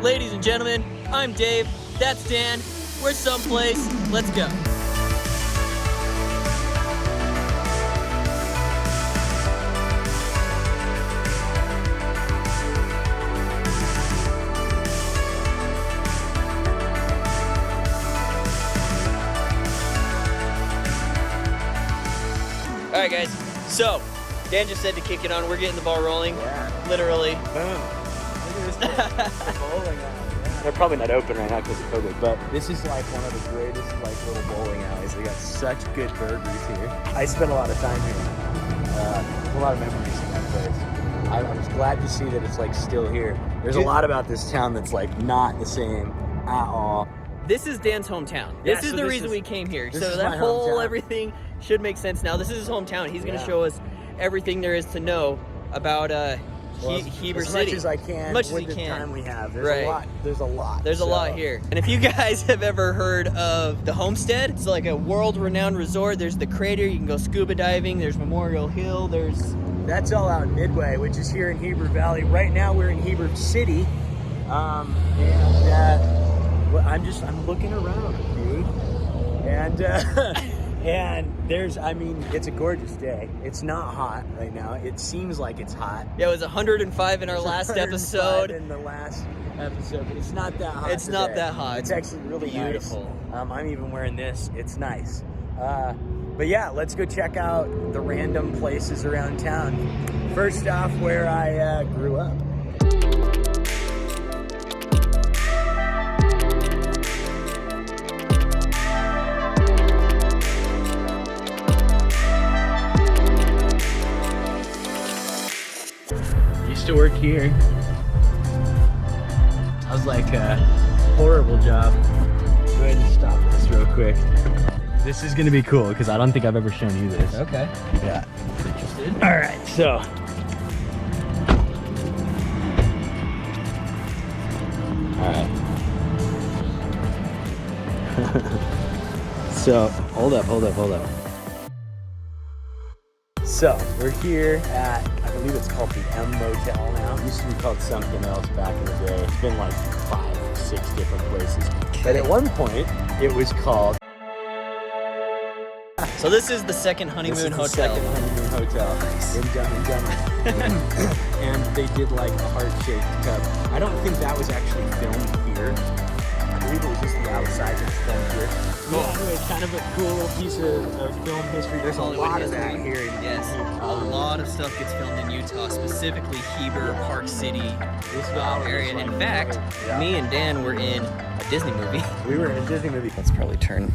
Ladies and gentlemen, I'm Dave, that's Dan, we're someplace, let's go. All right, guys, so Dan just said to kick it on. We're getting the ball rolling. Yeah. Literally. Boom. Look at this bowling alley. Yeah. They're probably not open right now because of COVID, but this is like one of the greatest like little bowling alleys. They got such good burgers here. I spent a lot of time here. A lot of memories in that place. I was glad to see that it's like still here. There's a lot about this town that's like not the same at all. This is Dan's hometown. Yeah, this is the reason we came here. So that whole whole everything should make sense now. This is his hometown. He's going to show us everything there is to know about Heber City. As much as I can, much as with he the can. Time we have. Right. There's a lot. There's a lot here. And if you guys have ever heard of the Homestead, it's like a world-renowned resort. There's the crater. You can go scuba diving. There's Memorial Hill. That's all out in Midway, which is here in Heber Valley. Right now we're in Heber City, I'm looking around, dude, and there's, I mean, it's a gorgeous day. It's not hot right now. It seems like it's hot. Yeah, it was 105 in our last episode. In the last episode, but it's not that hot. It's today. not that hot. It's actually really beautiful. Nice. I'm even wearing this. It's nice. But yeah, let's go check out the random places around town. First off, where I grew up. Used to work here. I was like a horrible job. Go ahead and stop this real quick. This is gonna be cool because I don't think I've ever shown you this. Okay. Yeah. Interested? All right, so. All right. So, hold up. So, we're here at, I believe it's called the M Motel now. It used to be called something else back in the day. It's been like 5 or 6 different places. But at one point, it was called... So this is the second honeymoon hotel. Second honeymoon hotel in Dumb and Dumber. And they did like a heart-shaped cup. I don't think that was actually filmed here. I believe it was just the outside that's filmed here. Yeah, anyway, kind of a cool little piece of film history. There's a lot of that here in Utah. A lot of stuff gets filmed in Utah, specifically Heber, Park City area. And in fact, me and Dan were in a Disney movie. We were in a Disney movie. Let's probably turn.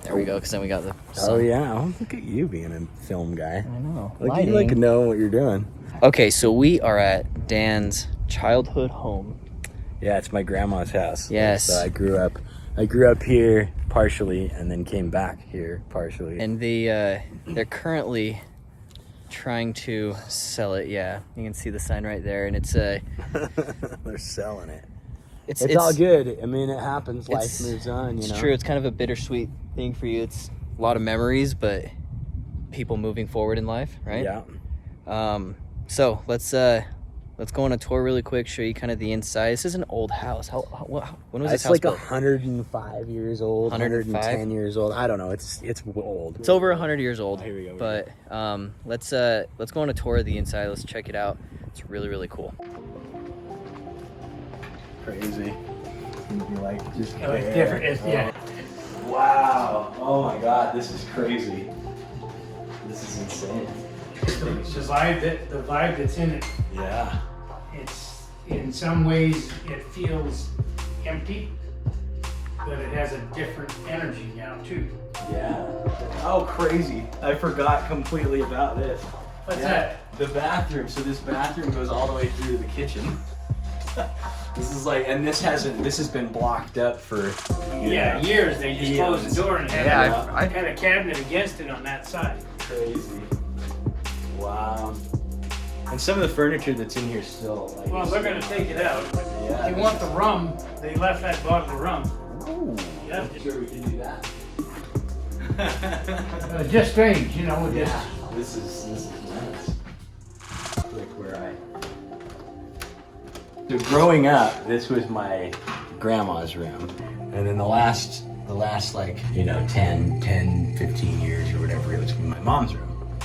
There we go, because then we got the sun. Oh yeah, oh, look at you being a film guy. I know. Look at you like know what you're doing. Okay, so we are at Dan's childhood home. Yeah, it's my grandma's house. Yes. So I grew up here partially and then came back here partially. And they're currently trying to sell it. Yeah, you can see the sign right there, and it's a. They're selling it. It's all good. I mean, it happens. Life moves on. It's true. It's kind of a bittersweet thing for you. It's a lot of memories, but people moving forward in life, right? Yeah. So let's go on a tour really quick. Show you kind of the inside. This is an old house. When was this house built? It's like built? 105 years old. 110 years old. I don't know. It's old. It's over 100 years old. Oh, here we go. But let's go on a tour of the inside. Let's check it out. It's really, really cool. Crazy. Like just it's different. Yeah. Wow. Oh my God. This is crazy. This is insane. The vibe that's in it. Yeah. It's in some ways it feels empty, but it has a different energy now too. Yeah. Oh, crazy. I forgot completely about this. What's that? The bathroom. So this bathroom goes all the way through to the kitchen. This is like, and this has been blocked up for years. They just closed the door and had a cabinet against it on that side. Crazy. Wow. And some of the furniture that's in here still. Like, well, they're gonna take it out. Yeah. If you want the rum, they left that bottle of rum. Ooh. Yeah. I'm sure we can do that. Just strange, you know. Yeah. This is nice. Like where So growing up, this was my grandma's room. And then the last like, 10, 15 years or whatever, it was my mom's room.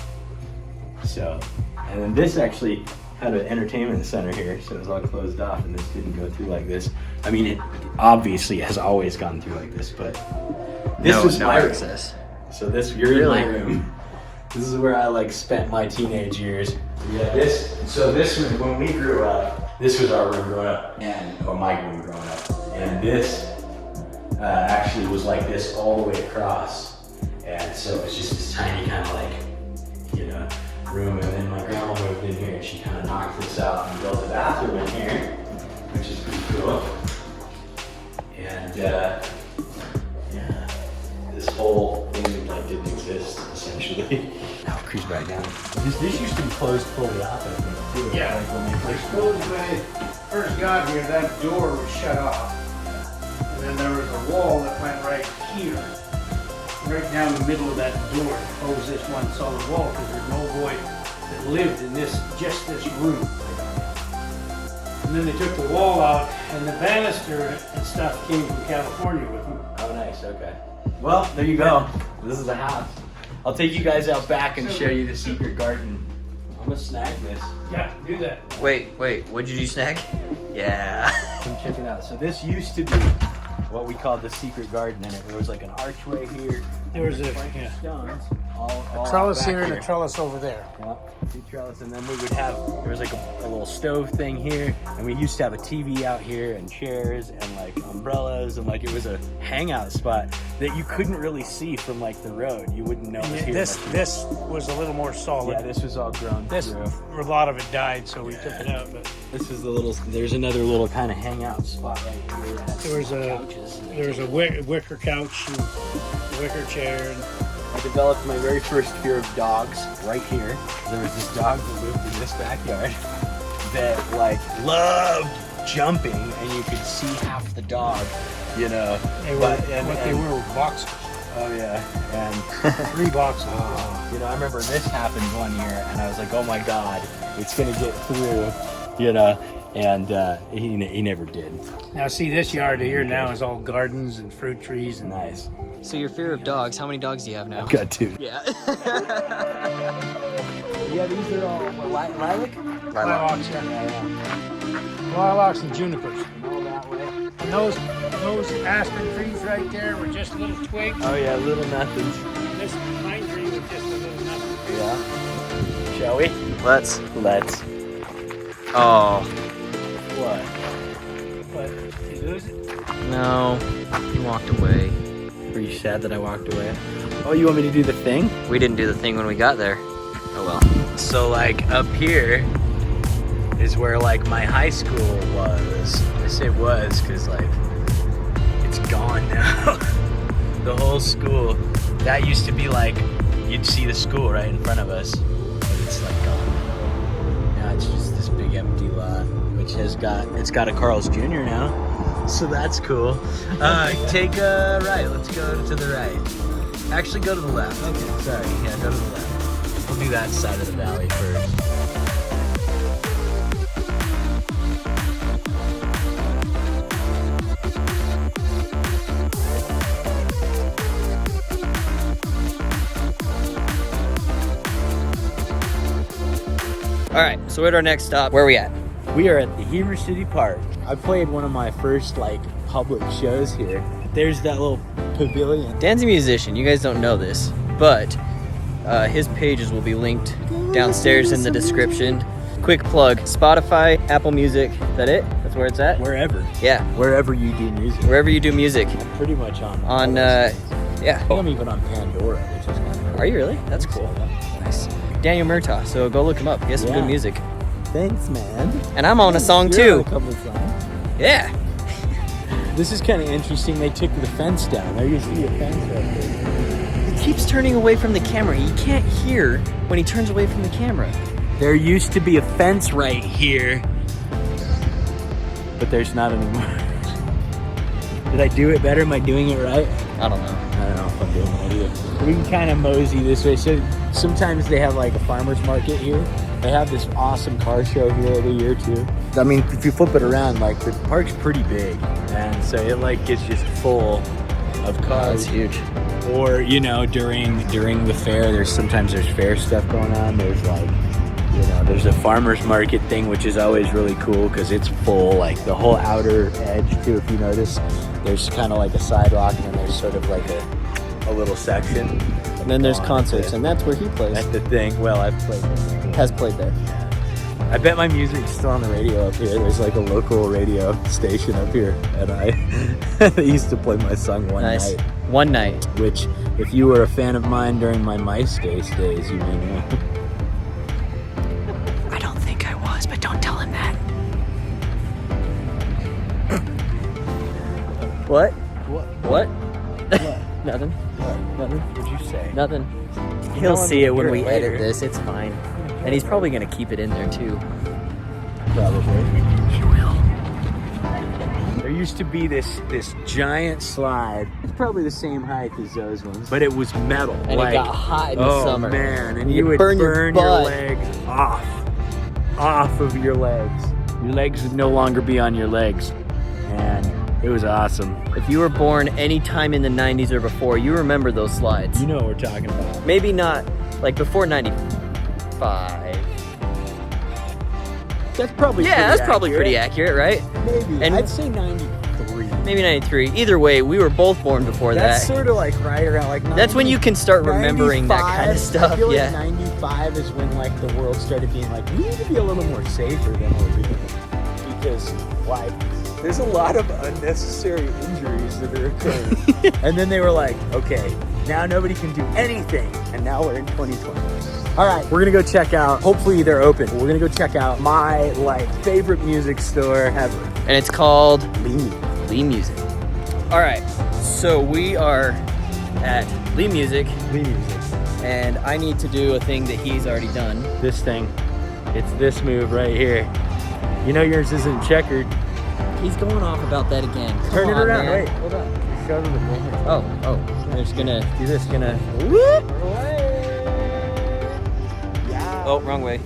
So, and then this actually had an entertainment center here, so it was all closed off and this didn't go through like this. I mean, it obviously has always gone through like this, but this was my access. So you're in my room. This is where I like spent my teenage years. Yeah, this room, when we grew up, this was our room growing up, or my room growing up. And this actually was like this all the way across. And so it's just this tiny kind of like, room. And then my grandma moved in here and she kind of knocked this out and built a bathroom in here, which is pretty cool. And yeah, this whole thing like didn't exist essentially. Now I'll cruise back down. This used to be closed fully off, I think, too. Yeah. Like when they I suppose when I first got here, that door was shut off. And then there was a wall that went right here, right down the middle of that door to close this one solid wall, because there's no boy that lived in just this room. And then they took the wall out, and the banister and stuff came from California with them. Oh, nice. Okay. Well, there you go. This is a house. I'll take you guys out back and show you the secret garden. I'm gonna snag this. Yeah, do that. Wait, what'd you do, snag? Yeah. Come check it out. So this used to be what we called the secret garden, and there was like an archway here. There was stones, all trellis back here and a trellis over there. Yeah, two trellis, and then we would have, there was like a little stove thing here, and we used to have a TV out here, and chairs, and like umbrellas, and like it was a hangout spot that you couldn't really see from like the road. You wouldn't know it was here. This was a little more solid. Yeah, this was all grown through. A lot of it died, so we took it out. But This is the little, there's another little kind of hangout spot right here. there was a wicker couch and a wicker chair. And I developed my very first fear of dogs right here. There was this dog that lived in this backyard that like loved jumping, and you could see half the dog, They were boxers. Oh yeah, and 3 boxes. I remember this happened one year, and I was like, oh my god, it's gonna get through, and he never did. Now see, this yard here now is all gardens and fruit trees and Nice. So your fear of dogs, how many dogs do you have now? I've got 2. Yeah. Yeah, these are all lilac. lilacs, lilacs and junipers. All that way. And those aspen trees right there were just little twigs. Oh yeah, little nothings. And this pine tree was just a little nothing. Yeah. Shall we? Let's. Oh. What? But did you lose it? No. He walked away. Were you sad that I walked away? Oh, you want me to do the thing? We didn't do the thing when we got there. Oh well. So like up here is where like my high school was. I say was because like it's gone now. The whole school. That used to be like, you'd see the school right in front of us, but it's like gone. Now it's just this big empty lot, which it's got a Carl's Jr. now. So that's cool. Take a right. Let's go to the right. Actually, go to the left. Okay, sorry. Yeah, go to the left. We'll do that side of the valley first. All right, so at our next stop, where are we at? We are at the Heber City Park. I played one of my first like public shows here. There's that little pavilion. Dan's a musician. You guys don't know this, but his pages will be linked downstairs in the description. Quick plug: Spotify, Apple Music. Is that it? That's where it's at. Wherever. Yeah. Wherever you do music. Wherever you do music. I'm pretty much on. Yeah. I think I'm even on Pandora, which is kind of. Are you really? That's cool. Nice. Daniel Murtaugh. So go look him up. He has some good music. Thanks, man. And I'm on a song You're on too. a couple of songs. Yeah. This is kind of interesting. They took the fence down. There used to be a fence right there. He keeps turning away from the camera. You can't hear when he turns away from the camera. There used to be a fence right here, but there's not anymore. Did I do it better? Am I doing it right? I don't know. I don't know if I'm doing it either. We can kind of mosey this way. So sometimes they have like a farmer's market here. They have this awesome car show here every year too. I mean, if you flip it around, like the park's pretty big, and so it like gets just full of cars. That's huge. Or you know, during the fair, there's fair stuff going on. There's like, you know, there's a farmer's market thing, which is always really cool because it's full. Like the whole outer edge too. If you notice, there's kind of like a sidewalk, and then there's sort of like a little section. And then there's concerts, and that's where he plays. That's the thing. Well, I've played there. Has played there. I bet my music's still on the radio up here. There's like a local radio station up here, and they used to play my song one night. One night. Which, if you were a fan of mine during my MySpace days, you may know. I don't think I was, but don't tell him that. What? What? Nothing. Nothing. What'd you say? Nothing. You He'll know see it when hear we it later. edit this. It's fine. And he's probably going to keep it in there too. Probably. He will. There used to be this giant slide. It's probably the same height as those ones, but it was metal. And it got hot in the summer. Oh man, and You you would burn burn your your butt. legs off of your legs. Your legs would no longer be on your legs, and it was awesome. If you were born any time in the 90s or before, you remember those slides. You know what we're talking about. Maybe not like before 95. That's probably Yeah, that's probably pretty accurate, right? Maybe. And- I'd say 93. Maybe 93. Either way, we were both born before That's that. sort of like right around like 90, That's when you can start remembering that kind of 95. stuff. I feel Yeah. like 95 is when like the world started being like, we need to be a little more safer than we're doing. Because like there's a lot of unnecessary injuries that are occurring. And then they were like, okay, now nobody can do anything. And now we're in 2020. All right, we're gonna go check out, hopefully they're open. We're gonna go check out my like favorite music store ever. And it's called Lee Music. All right, so we are at Lee Music, Music. and I need to do a thing that he's already done. This thing, it's this move right here. You know yours isn't checkered. He's going off about that again. Turn it Come on, around, man. wait, hold on. Show them the thing. Oh, they're just gonna Do this, gonna. whoop. Oh, wrong way.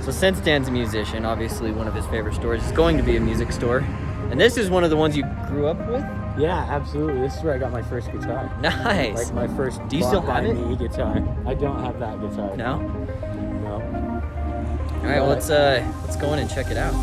So since Dan's a musician, obviously one of his favorite stores is going to be a music store. And this is one of the ones you grew up with? Yeah, absolutely. This is where I got my first guitar. Nice. Like my first Do you still have it? me guitar. I don't have that guitar. No? No. All right, well, let's go in and check it out.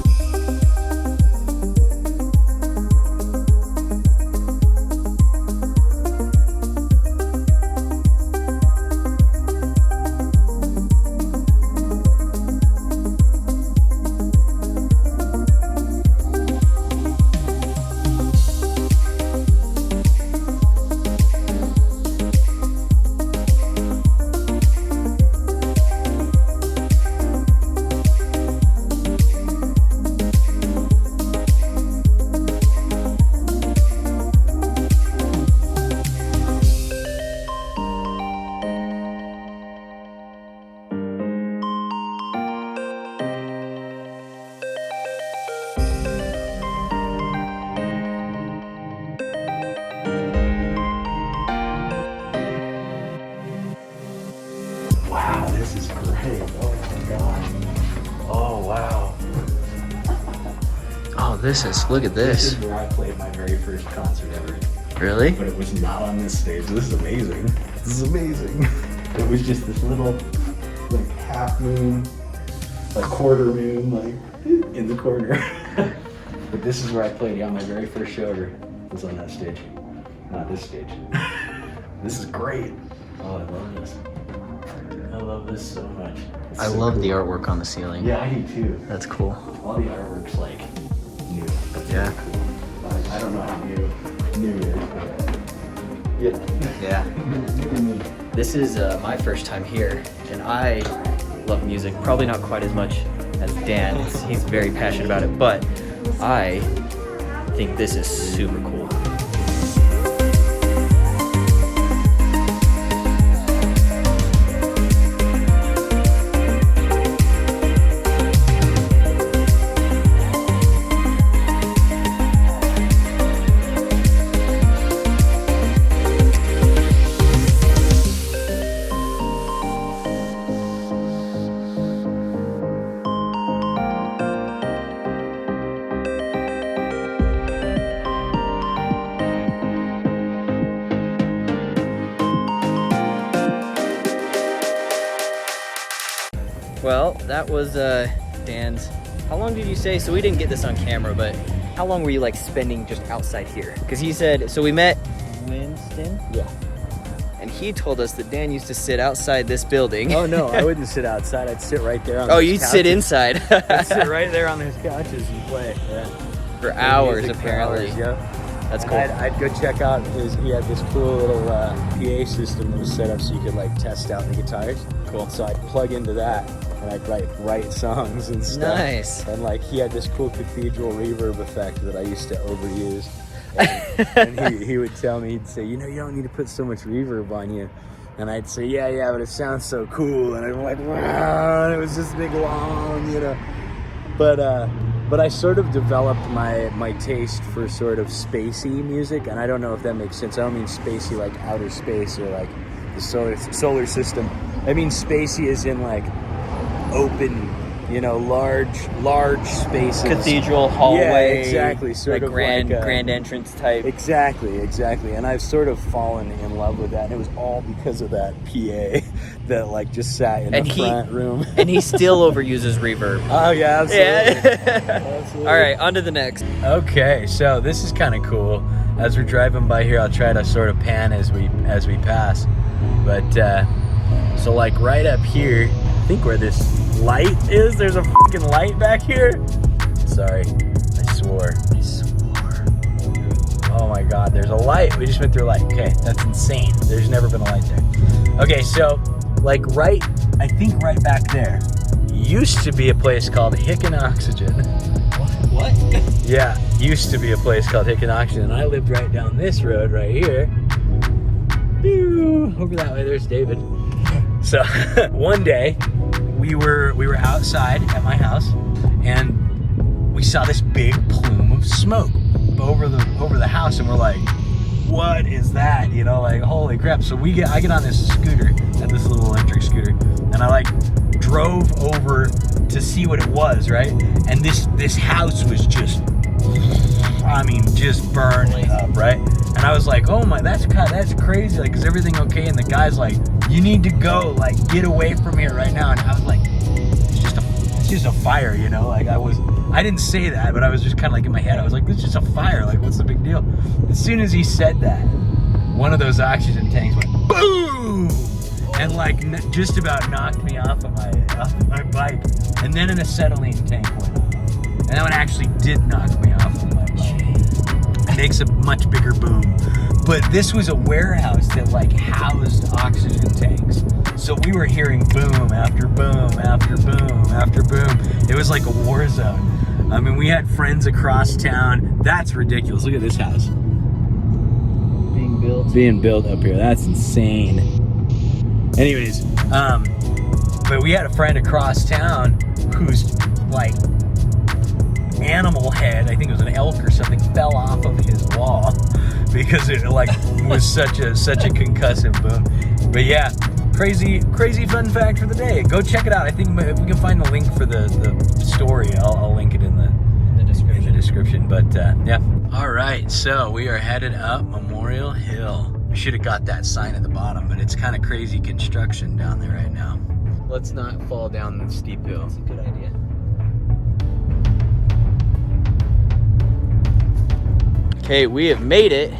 Wow, this is great. Oh my god. Oh wow. Oh, look at This is where I played my very first concert ever. Really? But it was not on this stage. This is amazing. This is amazing. It was just this little, like, half moon, like quarter moon, like, in the corner. But this is where I played. Yeah, my very first show ever was on that stage. Not this stage. This is great. Oh, I love this. I love this so much. It's I so love cool. the artwork on the ceiling. Yeah, I do too. That's cool. All the artwork's like new. That's Yeah. really cool. I don't know how new it is, but yeah. Yeah. This is my first time here, and I love music. Probably not quite as much as Dan. He's very passionate about it, but I think this is super cool. that was Dan's. How long did you say? So we didn't get this on camera, but how long were you like spending just outside here? Because he said, so we met Winston? Yeah. And he told us that Dan used to sit outside this building. Oh no, I wouldn't sit outside. I'd sit right there on Oh, those you'd couches. sit inside. I'd sit right there on those couches and play. Yeah. For hours, Music for apparently. hours, yeah. That's And cool. I'd go check out he had this cool little PA system that was set up so you could like test out the guitars. Cool. So I'd plug into that and I'd write songs and stuff. Nice. And like he had this cool cathedral reverb effect that I used to overuse. And he would tell me, he'd say, you know, you don't need to put so much reverb on you. And I'd say, yeah, but it sounds so cool. And I'm like, wow, and it was this big long, you know. But I sort of developed my taste for sort of spacey music, and I don't know if that makes sense. I don't mean spacey like outer space or like the solar system. I mean spacey as in like open, you know, large spaces. Cathedral hallway. Yeah, exactly. Sort like of grand like grand entrance type. Exactly. And I've sort of fallen in love with that, and it was all because of that PA that like just sat in the front room. And he still overuses reverb. Oh yeah, absolutely. Yeah. Absolutely. All right, on to the next. Okay, so this is kind of cool. As we're driving by here, I'll try to sort of pan as we pass. But so like right up here, I think where this light is, there's a fucking light back here. Sorry, I swore. Oh my God, there's a light. We just went through a light. Okay, that's insane. There's never been a light there. Okay, so like I think right back there used to be a place called Heber Oxygen. What? Yeah, used to be a place called Hicken Oxygen, and I lived right down this road right here. Pew, over that way, there's David. So one day we were outside at my house, and we saw this big plume of smoke over the house, and we're like, what is that? You know, like holy crap. So I get on this scooter, this little electric scooter, and I like drove over to see what it was, right? And this house was just burning up, right? And I was like, oh my, that's crazy. Like, is everything okay? And the guy's like, you need to go, like, get away from here right now. And I was like, it's just a fire, you know? Like, I didn't say that, but I was just kind of like in my head, I was like, it's just a fire. Like, what's the big deal? As soon as he said that, one of those oxygen tanks went boom, and like just about knocked me off of my bike. And then an acetylene tank went off, and that one actually did knock me off of my bike. It makes a much bigger boom. But this was a warehouse that like housed oxygen tanks. So we were hearing boom after boom after boom after boom. It was like a war zone. I mean, we had friends across town. That's ridiculous. Look at this house. Being built up here. That's insane. Anyways, but we had a friend across town whose like animal head, I think it was an elk or something, fell off of his wall because it like was such a concussive boom. But yeah, crazy fun fact for the day. Go check it out. I think if we can find the link for the story, I'll link it in the description. But yeah. All right, so we are headed up Memorial Hill. We should have got that sign at the bottom, but it's kind of crazy construction down there right now. Let's not fall down the steep hill. That's a good idea. Okay, we have made it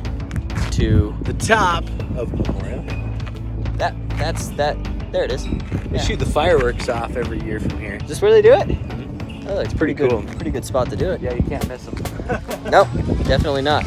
to The top of Memorial. there it is. They shoot the fireworks off every year from here. Is this where they do it? Oh, it's pretty good. cool. Pretty good spot to do it. Yeah, you can't miss them. Nope, definitely not.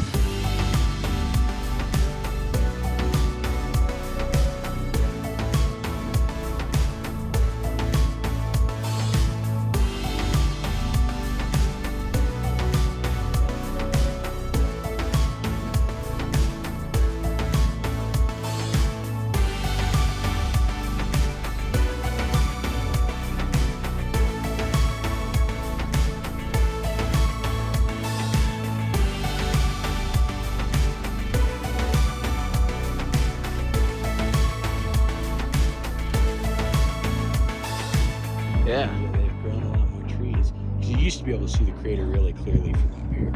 Yeah. They've grown a lot more trees. You used to be able to see the crater really clearly from up here,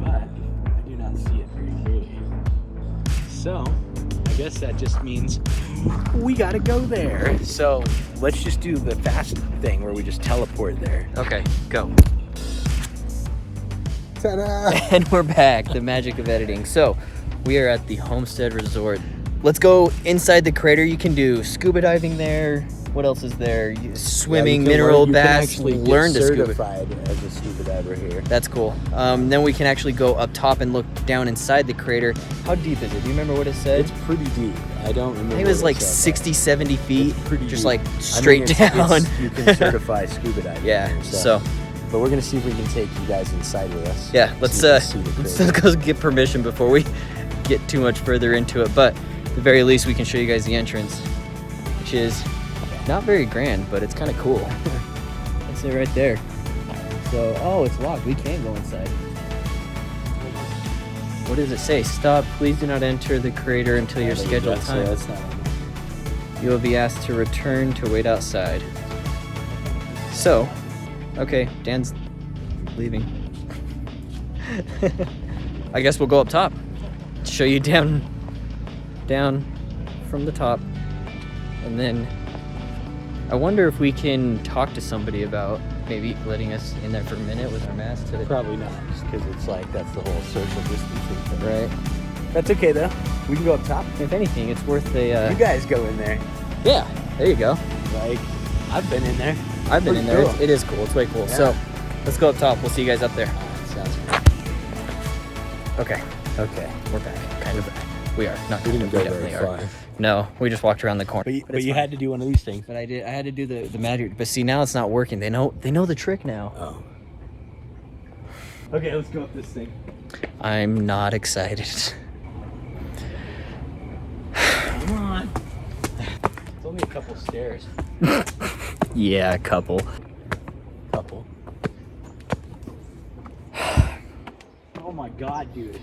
but I do not see it very clearly. So I guess that just means we gotta go there. So let's just do the fast thing where we just teleport there. Okay, go. Ta-da! And we're back, the magic of editing. So we are at the Homestead Resort. Let's go inside the crater. You can do scuba diving there. What else is there? Swimming, mineral baths, learn to scuba. Certified as a scuba diver here. That's cool. Then we can actually go up top and look down inside the crater. How deep is it? Do you remember what it said? It's pretty deep. I don't remember. I think it was what like said, 60, 70 feet. It's pretty just deep. like straight down. You can certify scuba diving. Yeah, here, so. But we're gonna see if we can take you guys inside with us. Yeah, let's go get permission before we get too much further into it. But at the very least, we can show you guys the entrance, which is not very grand, but it's kind of cool. That's it right there. So, oh, it's locked. We can't go inside. What does it say? Stop. Please do not enter the crater until your scheduled time. That's not You will be asked to return to wait outside. So, okay, Dan's leaving. I guess we'll go up top. Show you down from the top, and then I wonder if we can talk to somebody about maybe letting us in there for a minute with our masks. Probably not, just because it's like that's the whole social distancing thing. Right. That's okay though. We can go up top. If anything, it's worth a. You guys go in there. Yeah. There you go. Like, I've been in there. I've been in there. Cool. It is cool. It's way cool. Yeah. So, let's go up top. We'll see you guys up there. Sounds good. Okay. Okay. We're back. Kind of back. We are. Not We didn't go definitely very are. far. No, we just walked around the corner. But it's you fine. had to do one of these things. But I had to do the magic. But see, now it's not working. They know the trick now. Oh. Okay, let's go up this thing. I'm not excited. Come on. It's only a couple stairs. Yeah, a couple. Couple. Oh my god, dude.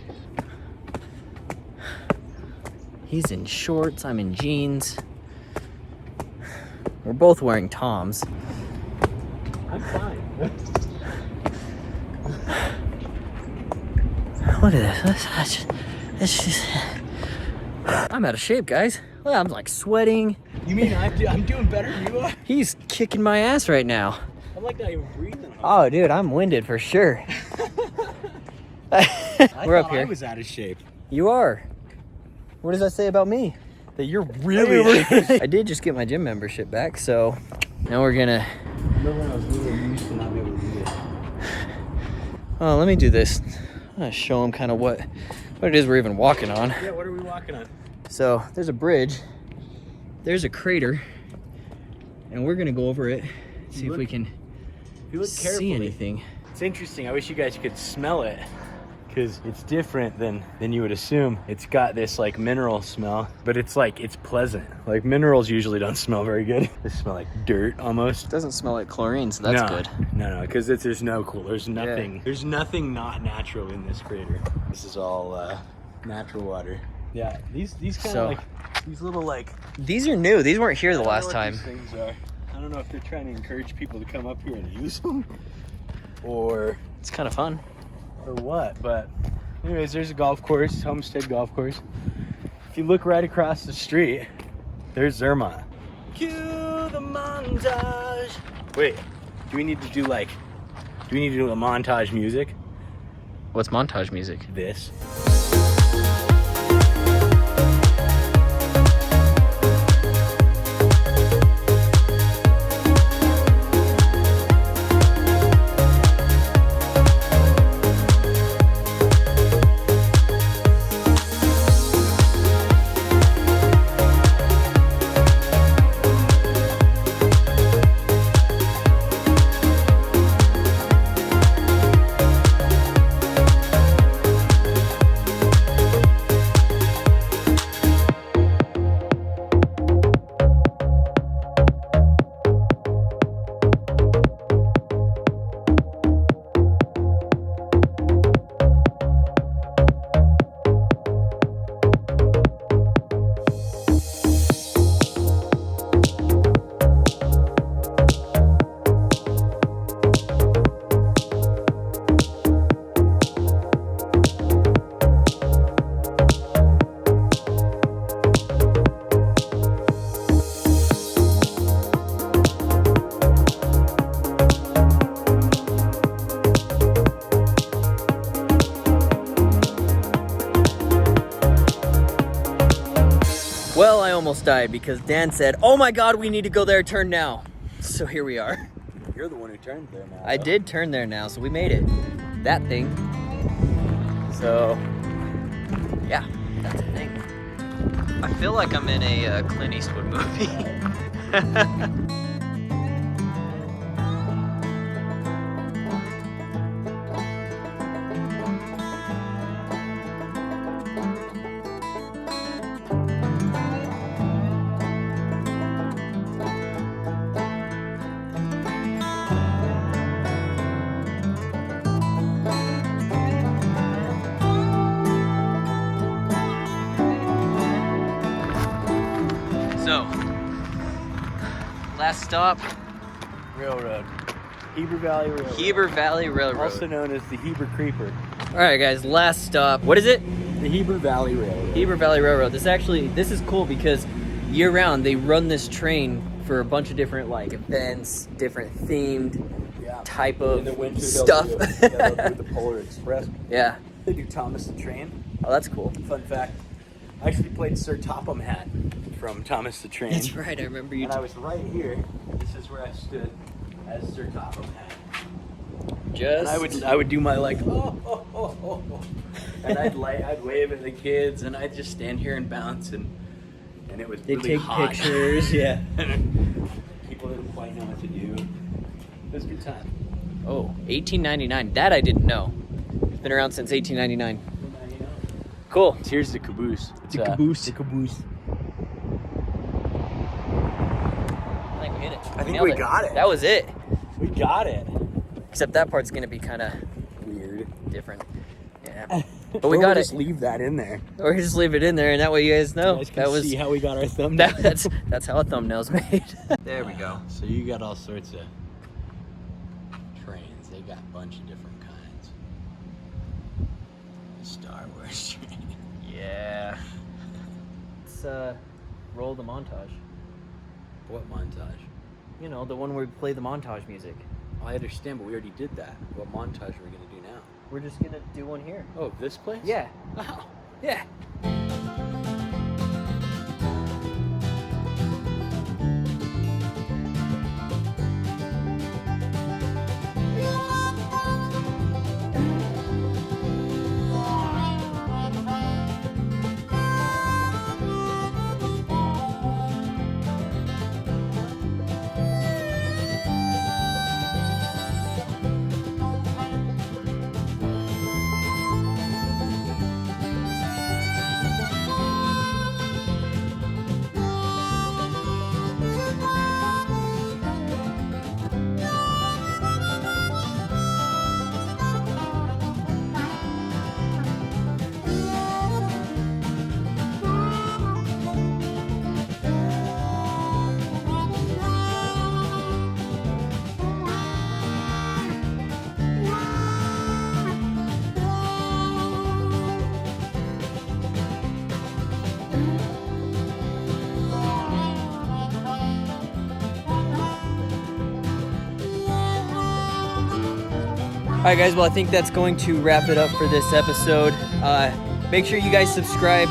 He's in shorts. I'm in jeans. We're both wearing Toms. I'm fine. Look at this. I'm out of shape, guys. Look, I'm like sweating. You mean I'm doing better than you are? He's kicking my ass right now. I'm like not even breathing. Oh, dude, I'm winded for sure. I We're up thought here. I was out of shape. You are. What does that say about me? That you're really. I did just get my gym membership back, so now we're gonna. Remember when I was little, you used to not be able to do it. Oh, let me do this. I'm gonna show them kind of what it is we're even walking on. Yeah, what are we walking on? So there's a bridge, there's a crater, and we're gonna go over it, see if we can If you look carefully, see anything. It's interesting. I wish you guys could smell it, because it's different than you would assume. It's got this like mineral smell, but it's pleasant. Like minerals usually don't smell very good. They smell like dirt almost. It doesn't smell like chlorine, so that's good. No, because there's no cool. There's nothing. Yeah. There's nothing not natural in this crater. This is all natural water. Yeah, these kind of like these little like. These are new. These weren't here the I don't last know what time. These things are. I don't know if they're trying to encourage people to come up here and use them, or It's kind of fun. or what. But anyways, there's a golf course, Homestead Golf Course. If you look right across the street, there's Zermatt. Cue the montage. Wait, do we need to do a montage music? What's montage music? This. hell I almost died because Dan said, oh my God, we need to go there, turn now. So here we are. You're the one who turned there now. I did turn there now, so we made it. That thing. So, yeah, that's a thing. I feel like I'm in a Clint Eastwood movie. So, last stop, Railroad. Heber Valley Railroad. Heber Valley Railroad. Also known as the Heber Creeper. All right, guys, last stop. What is it? The Heber Valley Railroad. Heber Valley Railroad. This is cool because year-round they run this train for a bunch of different like events, different themed type of In the winter, stuff. They'll do the Polar Express. Yeah. They do Thomas the Train. Oh, that's cool. Fun fact, I actually played Sir Topham Hatt from Thomas the Train. That's right. I remember you. And I was right here. This is where I stood as Sir Topham Hatt. Just. And I would do my like and I'd wave at the kids and I'd just stand here and bounce and it was They really take hot. pictures. Yeah. People didn't quite know what to do. It was a good time. Oh, 1899. That I didn't know. It's been around since 1899. Cool. Here's the caboose. The caboose. The caboose. I think we hit it. I think nailed we got it. That was it. We got it. Except that part's gonna be kind of Weird. different. Yeah. But we Or got we'll it. just leave that in there. Or just leave it in there, and that way you guys know You guys can that was see how we got our thumbnail. that's how a thumbnail's made. There we go. So you got all sorts of trains. They got a bunch of different kinds. Star Wars train. Yeah. Let's roll the montage. What montage? You know, the one where we play the montage music. I understand, but we already did that. What montage are we gonna do now? We're just gonna do one here. Oh, this place? Yeah. Wow. Yeah. All right, guys. Well, I think that's going to wrap it up for this episode. Make sure you guys subscribe,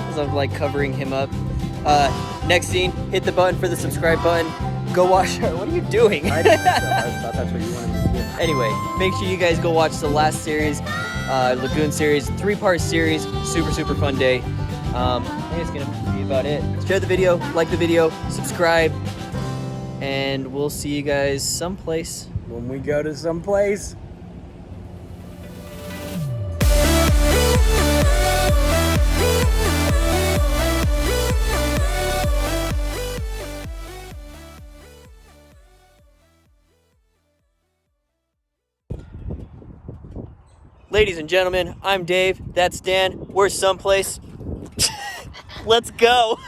as I'm like covering him up. Next scene, hit the button for the subscribe button. Go watch. What are you doing? I thought that's what you wanted me to do. Anyway, make sure you guys go watch the last series, Lagoon series, 3-part series. Super fun day. I think it's gonna be about it. Share the video, like the video, subscribe, and we'll see you guys someplace. When we go to some place. Ladies and gentlemen, I'm Dave. That's Dan. We're someplace. Let's go.